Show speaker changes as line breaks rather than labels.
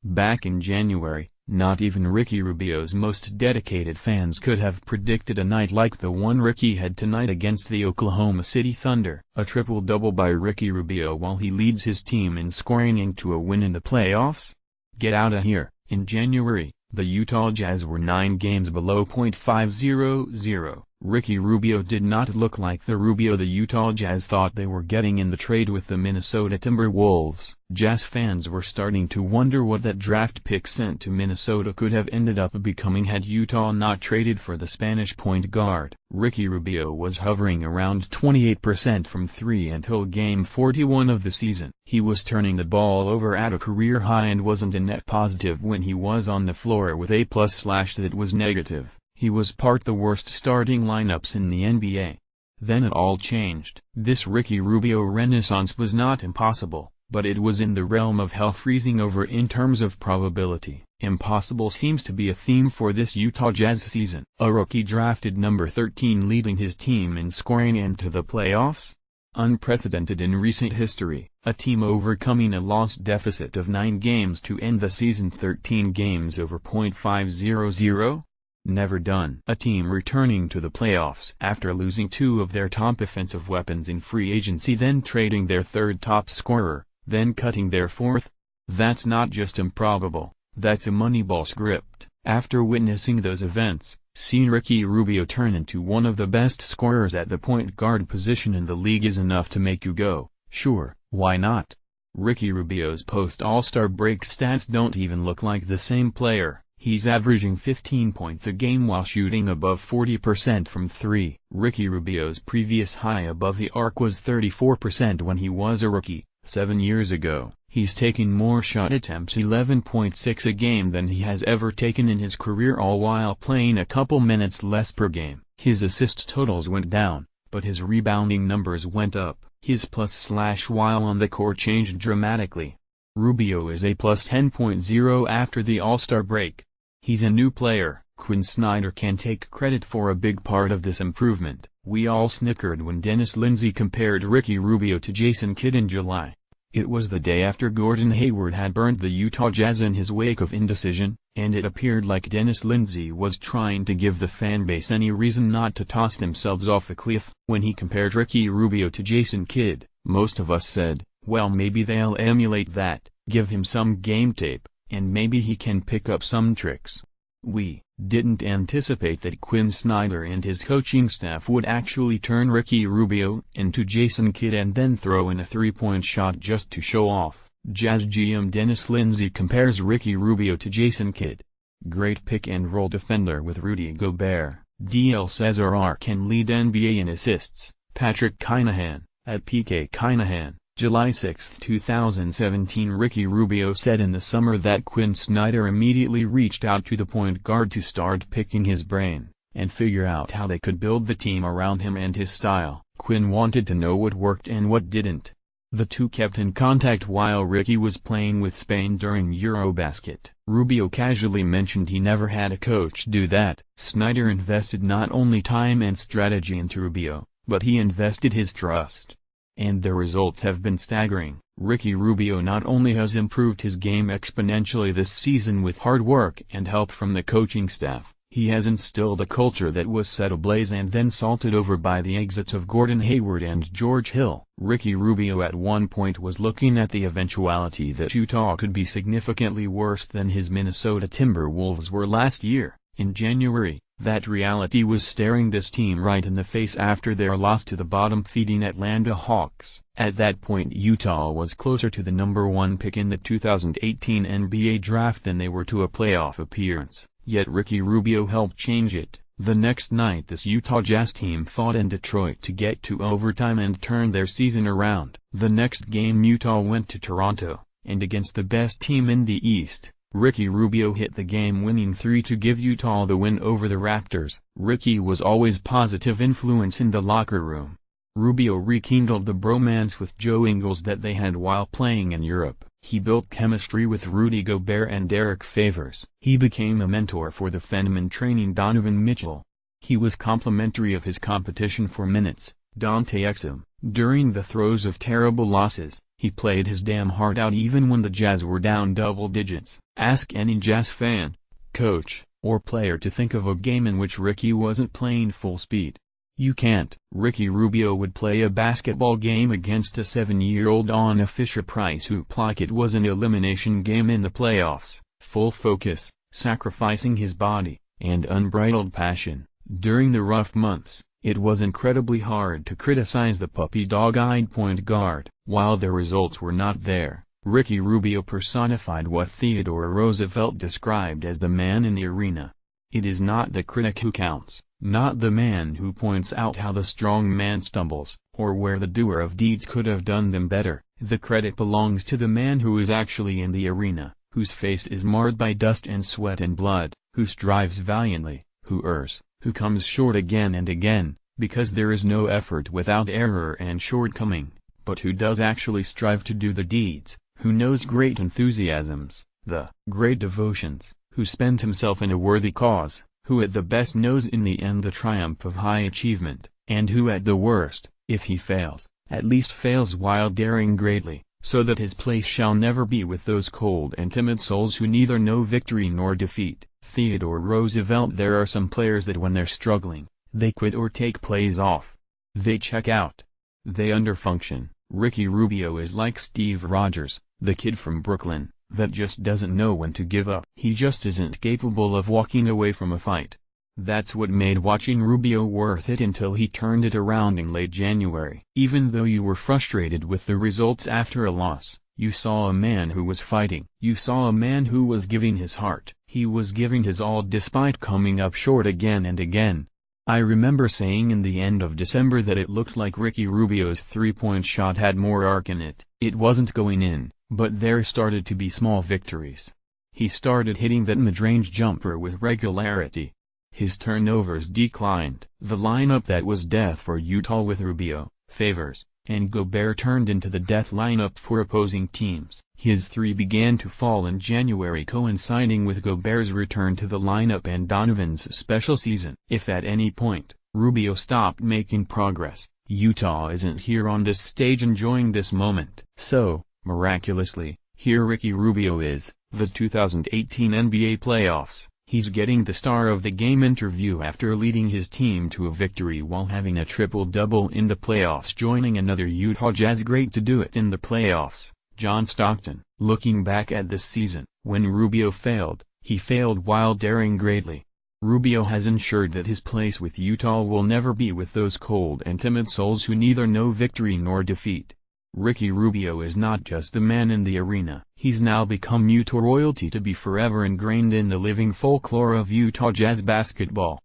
Back in January, not even Ricky Rubio's most dedicated fans could have predicted a night like the one Ricky had tonight against the Oklahoma City Thunder. A triple-double by Ricky Rubio while he leads his team in scoring into a win in the playoffs? Get outta here. In January, the Utah Jazz were 9 games below .500. Ricky Rubio did not look like the Rubio the Utah Jazz thought they were getting in the trade with the Minnesota Timberwolves. Jazz fans were starting to wonder what that draft pick sent to Minnesota could have ended up becoming had Utah not traded for the Spanish point guard. Ricky Rubio was hovering around 28% from 3 until Game 41 of the season. He was turning the ball over at a career high and wasn't a net positive when he was on the floor with a + that was negative. He was part the worst starting lineups in the NBA. Then it all changed. This Ricky Rubio renaissance was not impossible, but it was in the realm of hell freezing over in terms of probability. Impossible seems to be a theme for this Utah Jazz season. A rookie drafted number 13 leading his team in scoring into the playoffs? Unprecedented in recent history, a team overcoming a loss deficit of 9 games to end the season 13 games over .500? Never done. A team returning to the playoffs after losing 2 of their top offensive weapons in free agency, then trading their 3rd top scorer, then cutting their 4th? That's not just improbable, that's a Moneyball script. After witnessing those events, seeing Ricky Rubio turn into one of the best scorers at the point guard position in the league is enough to make you go, sure, why not? Ricky Rubio's post-All-Star break stats don't even look like the same player. He's averaging 15 points a game while shooting above 40% from 3. Ricky Rubio's previous high above the arc was 34% when he was a rookie, 7 years ago. He's taking more shot attempts 11.6 a game than he has ever taken in his career, all while playing a couple minutes less per game. His assist totals went down, but his rebounding numbers went up. His + while on the court changed dramatically. Rubio is a +10.0 after the All-Star break. He's a new player. Quinn Snyder can take credit for a big part of this improvement. We all snickered when Dennis Lindsey compared Ricky Rubio to Jason Kidd in July. It was the day after Gordon Hayward had burned the Utah Jazz in his wake of indecision, and it appeared like Dennis Lindsey was trying to give the fanbase any reason not to toss themselves off a cliff. When he compared Ricky Rubio to Jason Kidd, most of us said, well, maybe they'll emulate that, give him some game tape, and maybe he can pick up some tricks. We didn't anticipate that Quinn Snyder and his coaching staff would actually turn Ricky Rubio into Jason Kidd and then throw in a 3-point shot just to show off. Jazz GM Dennis Lindsey compares Ricky Rubio to Jason Kidd. Great pick-and-roll defender with Rudy Gobert. DL Cesar can lead NBA in assists. Patrick Kinahan, at PK Kinahan. July 6, 2017. Ricky Rubio said in the summer that Quinn Snyder immediately reached out to the point guard to start picking his brain, and figure out how they could build the team around him and his style. Quinn wanted to know what worked and what didn't. The two kept in contact while Ricky was playing with Spain during Eurobasket. Rubio casually mentioned he never had a coach do that. Snyder invested not only time and strategy into Rubio, but he invested his trust. And the results have been staggering. Ricky Rubio not only has improved his game exponentially this season with hard work and help from the coaching staff, he has instilled a culture that was set ablaze and then salted over by the exits of Gordon Hayward and George Hill. Ricky Rubio at one point was looking at the eventuality that Utah could be significantly worse than his Minnesota Timberwolves were last year. In January, that reality was staring this team right in the face after their loss to the bottom-feeding Atlanta Hawks. At that point Utah was closer to the number 1 pick in the 2018 NBA draft than they were to a playoff appearance, yet Ricky Rubio helped change it. The next night this Utah Jazz team fought in Detroit to get to overtime and turn their season around. The next game Utah went to Toronto, and against the best team in the East, Ricky Rubio hit the game-winning 3 to give Utah the win over the Raptors. Ricky was always positive influence in the locker room. Rubio rekindled the bromance with Joe Ingles that they had while playing in Europe. He built chemistry with Rudy Gobert and Derek Favors. He became a mentor for the Fenman training Donovan Mitchell. He was complimentary of his competition for minutes, Dante Exum. During the throes of terrible losses, he played his damn heart out even when the Jazz were down double digits. Ask any Jazz fan, coach, or player to think of a game in which Ricky wasn't playing full speed. You can't. Ricky Rubio would play a basketball game against a 7-year-old on a Fisher-Price hoop like it was an elimination game in the playoffs, full focus, sacrificing his body, and unbridled passion. During the rough months, it was incredibly hard to criticize the puppy dog-eyed point guard. While the results were not there, Ricky Rubio personified what Theodore Roosevelt described as the man in the arena. It is not the critic who counts, not the man who points out how the strong man stumbles, or where the doer of deeds could have done them better. The credit belongs to the man who is actually in the arena, whose face is marred by dust and sweat and blood, who strives valiantly, who errs, who comes short again and again, because there is no effort without error and shortcoming, but who does actually strive to do the deeds, who knows great enthusiasms, the great devotions, who spends himself in a worthy cause, who at the best knows in the end the triumph of high achievement, and who at the worst, if he fails, at least fails while daring greatly, so that his place shall never be with those cold and timid souls who neither know victory nor defeat. Theodore Roosevelt. There are some players that when they're struggling, they quit or take plays off. They check out. They underfunction. Ricky Rubio is like Steve Rogers, the kid from Brooklyn, that just doesn't know when to give up. He just isn't capable of walking away from a fight. That's what made watching Rubio worth it until he turned it around in late January. Even though you were frustrated with the results after a loss, you saw a man who was fighting. You saw a man who was giving his heart. He was giving his all despite coming up short again and again. I remember saying in the end of December that it looked like Ricky Rubio's three-point shot had more arc in it. It wasn't going in, but there started to be small victories. He started hitting that mid-range jumper with regularity. His turnovers declined. The lineup that was death for Utah with Rubio, Favors, and Gobert turned into the death lineup for opposing teams. His three began to fall in January, coinciding with Gobert's return to the lineup and Donovan's special season. If at any point, Rubio stopped making progress, Utah isn't here on this stage enjoying this moment. So, miraculously, here Ricky Rubio is, the 2018 NBA playoffs. He's getting the star of the game interview after leading his team to a victory while having a triple-double in the playoffs, joining another Utah Jazz great to do it in the playoffs, John Stockton. Looking back at this season, when Rubio failed, he failed while daring greatly. Rubio has ensured that his place with Utah will never be with those cold and timid souls who neither know victory nor defeat. Ricky Rubio is not just the man in the arena. He's now become Utah royalty to be forever ingrained in the living folklore of Utah Jazz basketball.